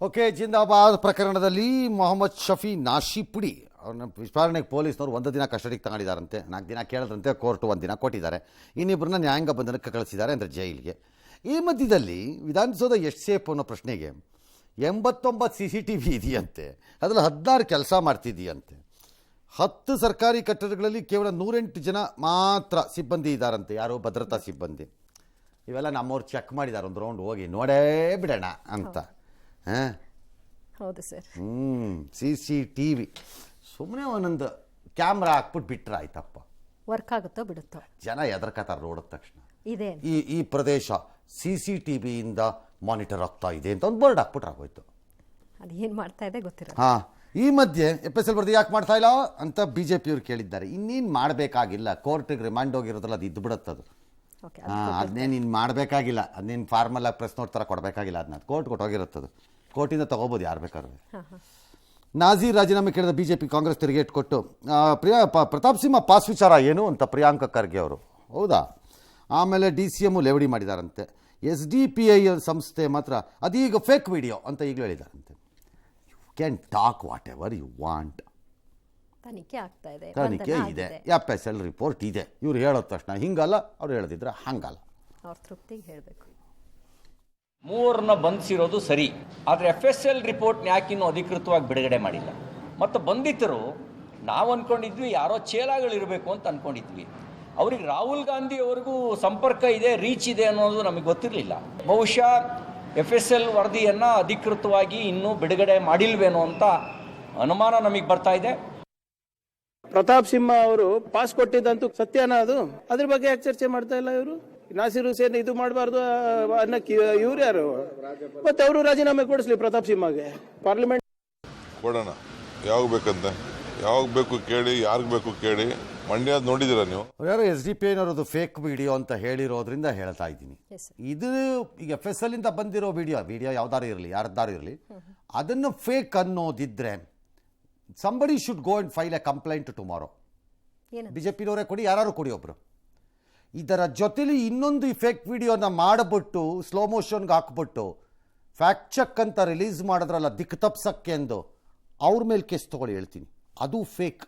Okay, ಜಿಂದಾಬಾದ್ ಪ್ರಕರಣದಲ್ಲಿ ಮೊಹಮ್ಮದ್ ಶಫಿ ನಾಶಿಪುಡಿ ಅವ್ರನ್ನ ವಿಚಾರಣೆಗೆ ಪೊಲೀಸ್ನವರು 1 ದಿನ ಕಸ್ಟಡಿಗೆ ತಗೊಂಡಿದ್ದಾರಂತೆ. 4 ದಿನ ಕೇಳಿದ್ರಂತೆ, ಕೋರ್ಟು 1 ದಿನ ಕೊಟ್ಟಿದ್ದಾರೆ. ಇನ್ನಿಬ್ಬರನ್ನ ನ್ಯಾಯಾಂಗ ಬಂಧನಕ್ಕೆ ಕಳಿಸಿದ್ದಾರೆ, ಅಂದರೆ ಜೈಲಿಗೆ. ಈ ಮಧ್ಯದಲ್ಲಿ ವಿಧಾನಸೌಧ ಎಷ್ಟು ಸೇಫ್ ಅನ್ನೋ ಪ್ರಶ್ನೆಗೆ 89 CCTV ಇದೆಯಂತೆ, ಅದರಲ್ಲಿ 16 ಕೆಲಸ ಮಾಡ್ತಿದೆಯಂತೆ. 10 ಸರ್ಕಾರಿ ಕಟ್ಟಡಗಳಲ್ಲಿ ಕೇವಲ 108 ಜನ ಮಾತ್ರ ಸಿಬ್ಬಂದಿ ಇದ್ದಾರಂತೆ, ಯಾರೋ ಭದ್ರತಾ ಸಿಬ್ಬಂದಿ. ಇವೆಲ್ಲ ನಮ್ಮವ್ರು ಚೆಕ್ ಮಾಡಿದ್ದಾರೆ, ಒಂದು ರೌಂಡ್ ಹೋಗಿ ನೋಡೇ ಬಿಡೋಣ ಅಂತ. ಹೌದು ಸರ್. CCTV ಸುಮ್ಮನೆ ಒಂದೊಂದು ಕ್ಯಾಮ್ರಾ ಹಾಕ್ಬಿಟ್ಟು ಬಿಟ್ರೆ ಆಯ್ತಪ್ಪ, ವರ್ಕ್ ಆಗುತ್ತೋ ಬಿಡುತ್ತೋ, ಜನ ಎದರ್ಕತಾರೆ ನೋಡಿದ ತಕ್ಷಣ. ಇದೆ ಈ ಪ್ರದೇಶ CCTV ಇಂದ ಮಾನಿಟರ್ ಆಗ್ತಾ ಇದೆ ಅಂತ ಒಂದು ಬೋರ್ಡ್ ಹಾಕ್ಬಿಟ್ರೆ ಆಗೋಯ್ತು. ಅದು ಏನು ಮಾಡ್ತಾ ಇದೆ ಗೊತ್ತಿಲ್ಲ. ಈ ಮಧ್ಯೆ FSL ವರದಿ ಯಾಕೆ ಮಾಡ್ತಾ ಇಲ್ಲ ಅಂತ BJPಯವರು ಕೇಳಿದ್ದಾರೆ. ಇನ್ನೇನು ಮಾಡಬೇಕಾಗಿಲ್ಲ, ಕೋರ್ಟಿಗೆ ರಿಮಾಂಡ್ ಹೋಗಿರೋದ್ರಲ್ಲ, ಅದು ಇದ್ದು ಬಿಡುತ್ತದು. ಅದನ್ನೇನು ಇನ್ನು ಮಾಡಬೇಕಾಗಿಲ್ಲ, ಅದನ್ನೇನು ಫಾರ್ಮಲ್ ಆಗಿ ಪ್ರೆಸ್ ನೋಟ್ ಥರ ಕೊಡಬೇಕಾಗಿಲ್ಲ, ಅದನ್ನ ಕೋರ್ಟ್ ಕೊಟ್ಟೋಗಿರುತ್ತದು. ಕೋರ್ಟಿಂದ ತೊಗೋಬೋದು ಯಾರು ಬೇಕಾದ್ರೆ. ನಾಜೀರ್ ರಾಜೀನಾಮೆ ಕೇಳಿದ BJP ಕಾಂಗ್ರೆಸ್ ತಿರುಗೇಟ್ ಕೊಟ್ಟು ಪ್ರತಾಪ್ ಸಿಂಹ ಪಾಸ್ ವಿಚಾರ ಏನು ಅಂತ ಪ್ರಿಯಾಂಕ ಖರ್ಗೆ ಅವರು, ಹೌದಾ? ಆಮೇಲೆ DCM ಲೇವಡಿ ಮಾಡಿದಾರಂತೆ. SDPI ಸಂಸ್ಥೆ ಮಾತ್ರ ಅದೀಗ ಫೇಕ್ ವಿಡಿಯೋ ಅಂತ ಈಗಲೂ ಹೇಳಿದಾರಂತೆ. You can talk whatever you want. ತನಿಖೆ ಆಗ್ತಾ ಇದೆ, ತನಿಖೆ ಇದೆ, FSL ರಿಪೋರ್ಟ್ ಇದೆ. ಇವ್ರು ಹೇಳೋದ ತಕ್ಷಣ ಹಿಂಗಲ್ಲ, ಅವ್ರು ಹೇಳದಿದ್ರೆ ಹಂಗಲ್ಲ. ಅವ್ರ ತೃಪ್ತಿಗೆ ಹೇಳಬೇಕು. ಮೂವರನ್ನ ಬಂಧಿಸಿರೋದು ಸರಿ, ಆದರೆ FSL ರಿಪೋರ್ಟ್ನ ಯಾಕಿನ್ನೂ ಅಧಿಕೃತವಾಗಿ ಬಿಡುಗಡೆ ಮಾಡಿಲ್ಲ. ಮತ್ತು ಬಂಧಿತರು ನಾವು ಅಂದ್ಕೊಂಡಿದ್ವಿ ಯಾರೋ ಚೇಲಾಗಳಿರಬೇಕು ಅಂತ ಅಂದ್ಕೊಂಡಿದ್ವಿ. ಅವ್ರಿಗೆ ರಾಹುಲ್ ಗಾಂಧಿ ಅವ್ರಿಗೂ ಸಂಪರ್ಕ ಇದೆ, ರೀಚ್ ಇದೆ ಅನ್ನೋದು ನಮಗೆ ಗೊತ್ತಿರಲಿಲ್ಲ. ಬಹುಶಃ FSL ವರದಿಯನ್ನು ಅಧಿಕೃತವಾಗಿ ಇನ್ನೂ ಬಿಡುಗಡೆ ಮಾಡಿಲ್ವೇನೋ ಅಂತ ಅನುಮಾನ ನಮಗೆ ಬರ್ತಾ ಇದೆ. ಪ್ರತಾಪ್ ಸಿಂಹ ಅವರು ಪಾಸ್ ಕೊಟ್ಟಿದ್ದಂತೂ ಸತ್ಯನ ಅದು? ಅದ್ರ ಬಗ್ಗೆ ಯಾಕೆ ಚರ್ಚೆ ಮಾಡ್ತಾ ಇಲ್ಲ ಇವರು? ನಾಸಿರ್ ಹುಸೇನ್ ಇದು ಮಾಡಬಾರ್ದು ಅನ್ನಕ್ಕೆ ಇವ್ರು ಯಾರು? ಮತ್ತೆ ಅವರು ರಾಜೀನಾಮೆ ಕೊಡಿಸ್ಲಿ ಪ್ರತಾಪ್ ಸಿಂಹಗೆ. ಪಾರ್ಲಿಮೆಂಟ್ ಕೊಡೋಣ, ಯಾವಾಗ ಬೇಕಂತ, ಯಾವಾಗ ಬೇಕು ಕೇಳಿ, ಯಾರಿಗೆ ಬೇಕು ಕೇಳಿ. ಮಂಡ್ಯ ನೋಡಿದಿರ ನೀವು? ಯಾರೋ SDPIನವರದು ಫೇಕ್ ವಿಡಿಯೋ ಅಂತ ಹೇಳಿರೋದ್ರಿಂದ ಹೇಳ್ತಾ ಇದ್ದೀನಿ. ಇದು ಈಗ FSL ಇಂದ ಬಂದಿರೋ ವಿಡಿಯೋ ಯಾವ್ದಾರು ಇರಲಿ, ಯಾರ್ದಾರು ಇರಲಿ, ಅದನ್ನು ಫೇಕ್ ಅನ್ನೋದಿದ್ರೆ somebody should go and file a complaint tomorrow. BJPನವರೇ ಕೊಡಿ, ಯಾರು ಕೊಡಿ ಒಬ್ರು. ಇದರ ಜೊತೆಲಿ ಇನ್ನೊಂದು ಫೇಕ್ ವಿಡಿಯೋನ ಮಾಡಿಬಿಟ್ಟು ಸ್ಲೋ ಮೋಷನ್ಗೆ ಹಾಕ್ಬಿಟ್ಟು ಫ್ಯಾಕ್ಟ್ ಚೆಕ್ ಅಂತ ರಿಲೀಸ್ ಮಾಡಿದ್ರಲ್ಲ ದಿಕ್ಕು ತಪ್ಸಕ್ಕೆ ಎಂದು, ಅವ್ರ ಮೇಲೆ ಕೇಸ್ ತಗೊಳ್ಳಿ ಹೇಳ್ತೀನಿ. ಅದು ಫೇಕ್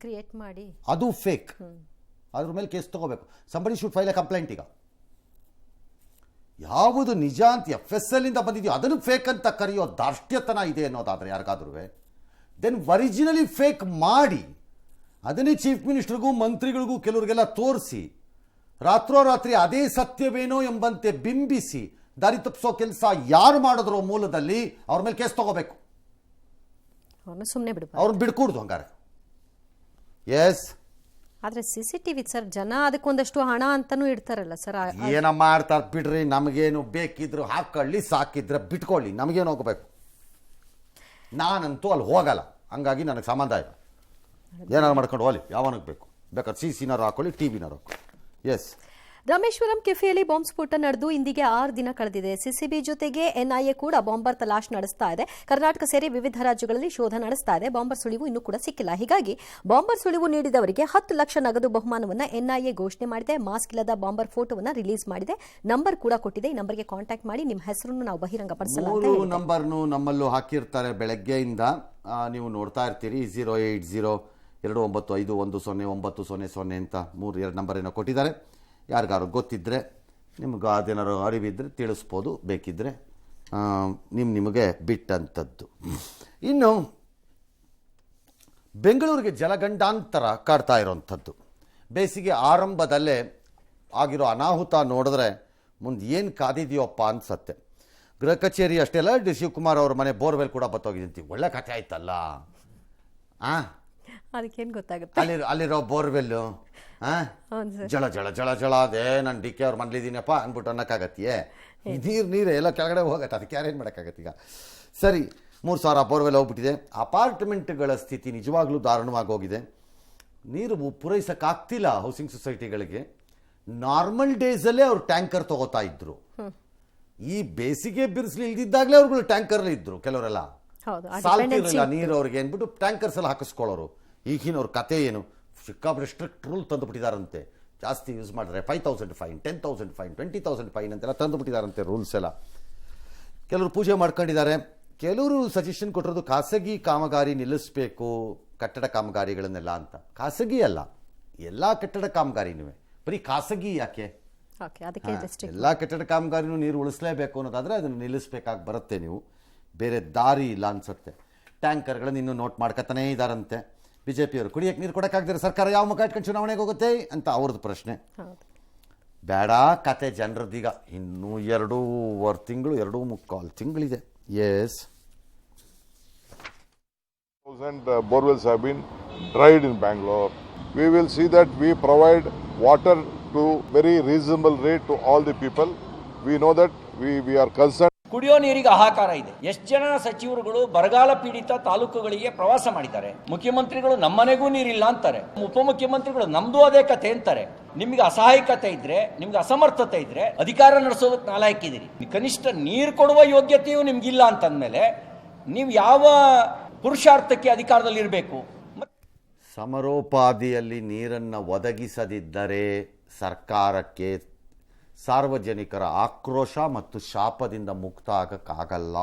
ಕ್ರಿಯೇಟ್ ಮಾಡಿ, ಅದು ಫೇಕ್. ಅದ್ರ ಮೇಲೆ ಕೇಸ್ ತಗೋಬೇಕು. somebody should file a complaint. ಈಗ ಯಾವುದು ನಿಜ ಅಂತ FSL ಇಂದ ಬಂದಿದೆಯೋ ಅದನ್ನು ಫೇಕ್ ಅಂತ ಕರೆಯೋ ದಾರ್ಷ್ಟ್ಯತನ ಇದೆ ಅನ್ನೋದಾದರೆ ಯಾರಿಗಾದ್ರೂ, ದೆನ್ ಒರಿಜಿನಲಿ ಫೇಕ್ ಮಾಡಿ ಅದನ್ನೇ ಚೀಫ್ ಮಿನಿಸ್ಟರ್ಗೂ ಮಂತ್ರಿಗಳಿಗೂ ಕೆಲವರಿಗೆಲ್ಲ ತೋರಿಸಿ ರಾತ್ರೋರಾತ್ರಿ ಅದೇ ಸತ್ಯವೇನೋ ಎಂಬಂತೆ ಬಿಂಬಿಸಿ ದಾರಿ ತಪ್ಪಿಸೋ ಕೆಲಸ ಯಾರು ಮಾಡಿದ್ರೋ ಮೂಲದಲ್ಲಿ ಅವ್ರ ಮೇಲೆ ಕೇಸ್ ತಗೋಬೇಕು. ಸುಮ್ಮನೆ ಅವ್ರನ್ನ ಬಿಡ್ಕೂಡ್ದು ಹಂಗಾರೆ. ಎಸ್, ಆದ್ರೆ CCTV ಸರ್, ಜನ ಅದಕ್ಕೊಂದಷ್ಟು ಹಣ ಅಂತಾನೂ ಇಡ್ತಾರಲ್ಲ ಸರ್. ಏನ ಮಾಡ್ತಾರೆ ಬಿಡ್ರಿ, ನಮಗೇನು ಬೇಕಿದ್ರು ಹಾಕೊಳ್ಳಿ, ಸಾಕಿದ್ರೆ ಬಿಟ್ಕೊಳ್ಳಿ, ನಮಗೇನು ಹೋಗ್ಬೇಕು. ನಾನಂತೂ ಅಲ್ಲಿ ಹೋಗಲ್ಲ, ಹಂಗಾಗಿ ನನಗೆ ಸಂಬಂಧ ಇಲ್ಲ. ಏನಾರು ಮಾಡ್ಕೊಂಡು ಹೋಗಲಿ, ಯಾವನಿಗೆ ಬೇಕು ಬೇಕಾದ್ರೆ CCನಾರು ಹಾಕೊಳ್ಳಿ, TVನಾರು ಹಾಕೊಳ್ಳಿ. ಎಸ್, ರಾಮೇಶ್ವರಂ ಕೆಫೆಯಲ್ಲಿ ಬಾಂಬ್ ಸ್ಫೋಟ ನಡೆದು ಇಂದಿಗೆ 6 ದಿನ ಕಳೆದಿದೆ. CCB ಜೊತೆಗೆ NIA ಕೂಡ ಬಾಂಬರ್ ತಲಾಶ್ ನಡೆಸ್ತಾ ಇದೆ. ಕರ್ನಾಟಕ ಸೇರಿ ವಿವಿಧ ರಾಜ್ಯಗಳಲ್ಲಿ ಶೋಧ ನಡೆಸ್ತಾ ಇದೆ. ಬಾಂಬರ್ ಸುಳಿವು ಇನ್ನೂ ಕೂಡ ಸಿಕ್ಕಿಲ್ಲ. ಹೀಗಾಗಿ ಬಾಂಬರ್ ಸುಳಿವು ನೀಡಿದವರಿಗೆ 10 ಲಕ್ಷ ನಗದು ಬಹುಮಾನವನ್ನು NIA ಘೋಷಣೆ ಮಾಡಿದೆ. ಮಾಸ್ಕ್ ಇಲ್ಲದ ಬಾಂಬರ್ ಫೋಟೋವನ್ನು ರಿಲೀಸ್ ಮಾಡಿದೆ. ನಂಬರ್ ಕೂಡ ಕೊಟ್ಟಿದೆ. ಈ ನಂಬರ್ಗೆ ಕಾಂಟ್ಯಾಕ್ಟ್ ಮಾಡಿ ನಿಮ್ಮ ಹೆಸರನ್ನು ನಾವು ಬಹಿರಂಗಪಡಿಸಲ್ಲ ಅಂತ ಹೇಳಿದೆ. ನಂಬರ್ನು ನಮ್ಮಲ್ಲೂ ಹಾಕಿರ್ತಾರೆ ಬೆಳಗ್ಗೆಯಿಂದ, ನೀವು ನೋಡ್ತಾ ಇರ್ತೀರಿ. 08029510900 ಅಂತ 2 ನಂಬರ್ ಏನೋ ಕೊಟ್ಟಿದ್ದಾರೆ. ಯಾರಿಗಾರು ಗೊತ್ತಿದ್ದರೆ, ನಿಮ್ಗೆ ಅದೇನಾರು ಅರಿವಿದ್ದರೆ ತಿಳಿಸ್ಬೋದು, ಬೇಕಿದ್ದರೆ ನಿಮಗೆ ಬಿಟ್ಟಂಥದ್ದು. ಇನ್ನು ಬೆಂಗಳೂರಿಗೆ ಜಲಗಂಡಾಂತರ ಕಾಡ್ತಾ ಇರೋವಂಥದ್ದು. ಬೇಸಿಗೆ ಆರಂಭದಲ್ಲೇ ಆಗಿರೋ ಅನಾಹುತ ನೋಡಿದ್ರೆ ಮುಂದೆ ಏನು ಕಾದಿದೆಯೋಪ್ಪ ಅನ್ಸತ್ತೆ. ಗೃಹ ಕಚೇರಿ ಅಷ್ಟೇ ಅಲ್ಲ, ಡಿ ಶಿವಕುಮಾರ್ ಅವ್ರ ಮನೆ ಬೋರ್ವೆಲ್ ಕೂಡ ಬತ್ತೋಗಿದಂತೆ. ಒಳ್ಳೆ ಕಥೆ ಆಯ್ತಲ್ಲ. ಅದಕ್ಕೇನು ಗೊತ್ತಾಗುತ್ತೆ, ಅಲ್ಲಿರೋ ಬೋರ್ವೆಲ್ಲು ಜಳ ಜಳ ಜಳ ಜಳ ಅದೇ ನಾನು DK ಅವ್ರ ಮನೇಲಿದ್ದೀನಪ್ಪ ಅಂದ್ಬಿಟ್ಟು ಅನ್ನೋಕ್ಕಾಗತ್ತೆಯೇ? ನೀರು ಎಲ್ಲ ಕೆಳಗಡೆ ಹೋಗತ್ತೆ, ಅದಕ್ಕೆ ಯಾರೇನು ಮಾಡೋಕ್ಕಾಗತ್ತೆ? ಈಗ ಸರಿ, 3,000 ಬೋರ್ವೆಲ್ ಹೋಗ್ಬಿಟ್ಟಿದೆ. ಅಪಾರ್ಟ್ಮೆಂಟ್ಗಳ ಸ್ಥಿತಿ ನಿಜವಾಗ್ಲೂ ದಾರುಣವಾಗಿ ಹೋಗಿದೆ. ನೀರು ಪೂರೈಸೋಕ್ಕಾಗ್ತಿಲ್ಲ ಹೌಸಿಂಗ್ ಸೊಸೈಟಿಗಳಿಗೆ. ನಾರ್ಮಲ್ ಡೇಸಲ್ಲೇ ಅವ್ರು ಟ್ಯಾಂಕರ್ ತಗೋತಾ ಇದ್ರು. ಈ ಬೇಸಿಗೆ ಬಿರುಸಲು ಇಲ್ದಿದ್ದಾಗಲೇ ಅವ್ರುಗಳು ಟ್ಯಾಂಕರ್ಲಿ ಇದ್ರು. ಕೆಲವರೆಲ್ಲ ಸಾಲ್ತಿರಲಿಲ್ಲ ನೀರು ಅವ್ರಿಗೆ ಅಂದ್ಬಿಟ್ಟು ಟ್ಯಾಂಕರ್ಸ್ ಎಲ್ಲ ಹಾಕಿಸ್ಕೊಳ್ಳೋರು. ಈಗಿನವ್ರ ಕತೆ ಏನು, ಸಿಕ್ಕಾಪಟ್ಟೆ ಸ್ಟ್ರಿಕ್ಟ್ ರೂಲ್ ತಂದುಬಿಟ್ಟಿದ್ದಾರಂತೆ. ಜಾಸ್ತಿ ಯೂಸ್ ಮಾಡಿದ್ರೆ 5,000 ಫೈನ್, 10,000 ಫೈನ್, 20,000 ಫೈನ್ ಅಂತೆಲ್ಲ ತಂದುಬಿಟ್ಟಿದ್ದಾರಂತೆ ರೂಲ್ಸ್ ಎಲ್ಲ. ಕೆಲವರು ಪೂಜೆ ಮಾಡ್ಕೊಂಡಿದ್ದಾರೆ. ಕೆಲವರು ಸಜೆಷನ್ ಕೊಟ್ಟಿರೋದು ಖಾಸಗಿ ಕಾಮಗಾರಿ ನಿಲ್ಲಿಸಬೇಕು, ಕಟ್ಟಡ ಕಾಮಗಾರಿಗಳನ್ನೆಲ್ಲ ಅಂತ. ಖಾಸಗಿ ಅಲ್ಲ, ಎಲ್ಲ ಕಟ್ಟಡ ಕಾಮಗಾರಿನೂ. ಬರೀ ಖಾಸಗಿ ಯಾಕೆ? ಎಲ್ಲ ಕಟ್ಟಡ ಕಾಮಗಾರಿನೂ ನೀರು ಉಳಿಸಲೇಬೇಕು ಅನ್ನೋದಾದರೆ ಅದನ್ನು ನಿಲ್ಲಿಸಬೇಕಾಗಿ ಬರುತ್ತೆ. ನೀವು ಬೇರೆ ದಾರಿ ಇಲ್ಲ ಅನ್ಸುತ್ತೆ. ಟ್ಯಾಂಕರ್ಗಳನ್ನು ಇನ್ನೂ ನೋಟ್ ಮಾಡ್ಕೊತಾನೇ ಇದ್ದಾರಂತೆ ಬಿಜೆಪಿಯವರು. ಕುಡಿಯೋಕ್ಕೆ ನೀರು ಕೊಡೋಕ್ಕಾಗದಿರೋ ಸರ್ಕಾರ ಯಾವ ಮುಖ ಇಟ್ಕೊಂಡು ಚುನಾವಣೆಗೆ ಹೋಗುತ್ತೆ ಅಂತ ಅವ್ರದ್ದು ಪ್ರಶ್ನೆ. ಬೇಡ ಕತೆ ಜನರದ್ದೀಗ. ಇನ್ನೂ 2.25 ತಿಂಗಳು, 2.25 ತಿಂಗಳಿದೆ. Yes, borewells have been dried in Bangalore. We will see that we provide water to very reasonable rate to all the people. We know that we are concerned. ಕುಡಿಯೋ ನೀರಿಗೆ ಹಾಹಾಕಾರ ಇದೆ. ಎಷ್ಟು ಜನ ಸಚಿವರುಗಳು ಬರಗಾಲ ಪೀಡಿತ ತಾಲೂಕುಗಳಿಗೆ ಪ್ರವಾಸ ಮಾಡಿದ್ದಾರೆ. ಮುಖ್ಯಮಂತ್ರಿಗಳು ನಮ್ಮನೆಗೂ ನೀರಿಲ್ಲ ಅಂತಾರೆ, ಉಪಮುಖ್ಯಮಂತ್ರಿಗಳು ನಮ್ದು ಅದೇ ಕತೆ ಅಂತಾರೆ. ನಿಮ್ಗೆ ಅಸಹಾಯಕತೆ ಇದ್ರೆ, ನಿಮ್ಗೆ ಅಸಮರ್ಥತೆ ಇದ್ರೆ ಅಧಿಕಾರ ನಡೆಸೋದಕ್ಕೆ ನಾಲಾಯಕ್ಕಿದ್ದೀರಿ. ಕನಿಷ್ಠ ನೀರು ಕೊಡುವ ಯೋಗ್ಯತೆಯೂ ನಿಮ್ಗಿಲ್ಲ ಅಂತಂದ್ಮೇಲೆ ನೀವು ಯಾವ ಪುರುಷಾರ್ಥಕ್ಕೆ ಅಧಿಕಾರದಲ್ಲಿ ಇರಬೇಕು? ಸಮರೋಪಾದಿಯಲ್ಲಿ ನೀರನ್ನು ಒದಗಿಸದಿದ್ದರೆ ಸರ್ಕಾರಕ್ಕೆ ಸಾರ್ವಜನಿಕರ ಆಕ್ರೋಶ ಮತ್ತು ಶಾಪದಿಂದ ಮುಕ್ತ ಆಗಕ್ಕಾಗಲ್ಲ.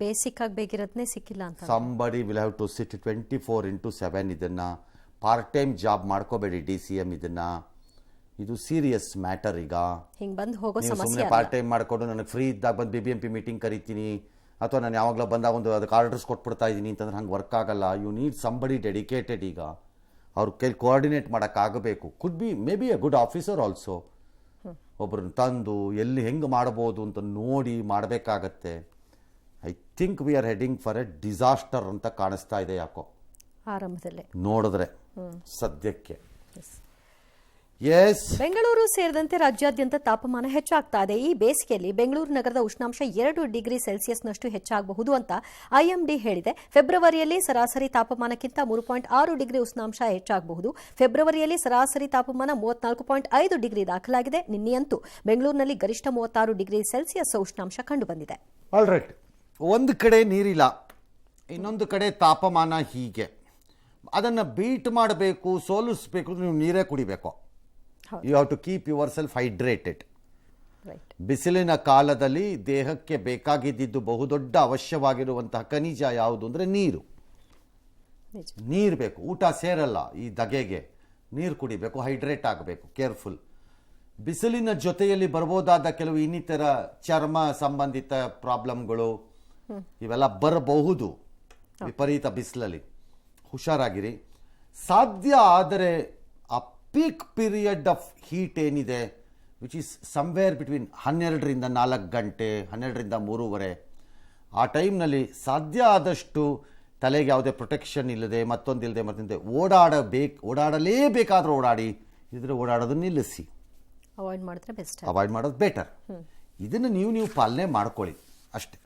ಬೇಸಿಕ್ ಆಗಿ ಬೇಕಿರೋದನ್ನೇ ಸಿಕ್ಕಿಲ್ಲ ಅಂತ. Somebody will have to sit 24/7 ಇದನ್ನು. ಪಾರ್ಟ್ ಟೈಮ್ ಜಾಬ್ ಮಾಡ್ಕೋಬೇಡಿ DCM ಇದನ್ನು. ಇದು ಸೀರಿಯಸ್ ಮ್ಯಾಟರ್. ಈಗ ಹಿಂಗೆ ಬಂದು ಹೋಗೋ ಸಮಸ್ಯೆ ಸುಮ್ಮನೆ ಪಾರ್ಟ್ ಟೈಮ್ ಮಾಡಿಕೊಂಡು ನನಗೆ ಫ್ರೀ ಇದ್ದಾಗ ಬಂದು BBMP ಮೀಟಿಂಗ್ ಕರಿತೀನಿ ಅಥವಾ ನಾನು ಯಾವಾಗಲೂ ಬಂದಾಗ ಒಂದು ಅದಕ್ಕೆ ಆರ್ಡರ್ಸ್ ಕೊಟ್ಬಿಡ್ತಾ ಇದ್ದೀನಿ ಅಂತಂದ್ರೆ ಹಂಗೆ ವರ್ಕ್ ಆಗಲ್ಲ. You need somebody dedicated. ಈಗ ಅವ್ರ ಕೈಲಿ ಕೋಆರ್ಡಿನೇಟ್ ಮಾಡೋಕ್ಕಾಗಬೇಕು. Could be maybe a good officer also. ಒಬ್ಬರನ್ನ ತಂದು ಎಲ್ಲಿ ಹೆಂಗೆ ಮಾಡ್ಬೋದು ಅಂತ ನೋಡಿ ಮಾಡಬೇಕಾಗತ್ತೆ. I think we are heading for a disaster ಅಂತ ಕಾಣಿಸ್ತಾ ಇದೆ ಯಾಕೋ ಆರಂಭದಲ್ಲೇ ನೋಡಿದ್ರೆ ಸದ್ಯಕ್ಕೆ. ಬೆಂಗಳೂರು ಸೇರಿದಂತೆ ರಾಜ್ಯಾದ್ಯಂತ ತಾಪಮಾನ ಹೆಚ್ಚಾಗ್ತಾ ಇದೆ. ಈ ಬೇಸಿಗೆಯಲ್ಲಿ ಬೆಂಗಳೂರು ನಗರದ ಉಷ್ಣಾಂಶ 2 ಡಿಗ್ರಿ ಸೆಲ್ಸಿಯಸ್ನಷ್ಟು ಹೆಚ್ಚಾಗಬಹುದು ಅಂತ IMD ಹೇಳಿದೆ. ಫೆಬ್ರವರಿಯಲ್ಲಿ ಸರಾಸರಿ ತಾಪಮಾನಕ್ಕಿಂತ 3.6 ಡಿಗ್ರಿ ಉಷ್ಣಾಂಶ ಹೆಚ್ಚಾಗಬಹುದು. ಫೆಬ್ರವರಿಯಲ್ಲಿ ಸರಾಸರಿ ತಾಪಮಾನ 34.5 ಡಿಗ್ರಿ ದಾಖಲಾಗಿದೆ. ನಿನ್ನೆಯಂತೂ ಬೆಂಗಳೂರಿನಲ್ಲಿ ಗರಿಷ್ಠ 36 ಡಿಗ್ರಿ ಸೆಲ್ಸಿಯಸ್ ಉಷ್ಣಾಂಶ ಕಂಡುಬಂದಿದೆ. ಆಲ್ರೈಟ್, ಒಂದು ಕಡೆ ನೀರಿಲ್ಲ, ಇನ್ನೊಂದು ಕಡೆ ತಾಪಮಾನ ಹೀಗೆ. ಅದನ್ನು ಬೀಟ್ ಮಾಡಬೇಕು, ಸೋಲಿಸಬೇಕು, ನೀವು ನೀರೇ ಕುಡಿಬೇಕು. You have to keep yourself hydrated. ಬಿಸಿಲಿನ ಕಾಲದಲ್ಲಿ ದೇಹಕ್ಕೆ ಬೇಕಾಗಿದ್ದು ಬಹುದೊಡ್ಡ ಅವಶ್ಯವಾಗಿರುವಂತಹ ಖನಿಜ ಯಾವುದು ಅಂದರೆ ನೀರು. ನೀರು ಬೇಕು, ಊಟ ಸೇರಲ್ಲ ಈ ದಗೆಗೆ. ನೀರು ಕುಡಿಬೇಕು, ಹೈಡ್ರೇಟ್ ಆಗಬೇಕು, ಕೇರ್ಫುಲ್. ಬಿಸಿಲಿನ ಜೊತೆಯಲ್ಲಿ ಬರ್ಬೋದಾದ ಕೆಲವು ಇನ್ನಿತರ ಚರ್ಮ ಸಂಬಂಧಿತ ಪ್ರಾಬ್ಲಮ್ಗಳು ಇವೆಲ್ಲ ಬರಬಹುದು ವಿಪರೀತ ಬಿಸಿಲಲ್ಲಿ. ಹುಷಾರಾಗಿರಿ. ಸಾಧ್ಯ ಆದರೆ ಆ ಪೀಕ್ ಪೀರಿಯಡ್ ಆಫ್ ಹೀಟ್ ಏನಿದೆ, ವಿಚ್ ಈಸ್ ಸಮ್ವೇರ್ ಬಿಟ್ವೀನ್ 12ರಿಂದ 4 ಗಂಟೆ, 12ರಿಂದ 3:30, ಆ ಟೈಮ್ನಲ್ಲಿ ಸಾಧ್ಯ ಆದಷ್ಟು ತಲೆಗೆ ಯಾವುದೇ ಪ್ರೊಟೆಕ್ಷನ್ ಇಲ್ಲದೆ ಮತ್ತೊಂದಿಲ್ಲದೆ ಓಡಾಡಲೇಬೇಕಾದ್ರೂ ಓಡಾಡಿ, ಇದ್ರೆ ಓಡಾಡೋದನ್ನ ನಿಲ್ಲಿಸಿ. ಅವಾಯ್ಡ್ ಮಾಡೋದು ಬೆಟರ್. ಇದನ್ನು ನೀವು ಪಾಲನೆ ಮಾಡ್ಕೊಳ್ಳಿ ಅಷ್ಟೇ.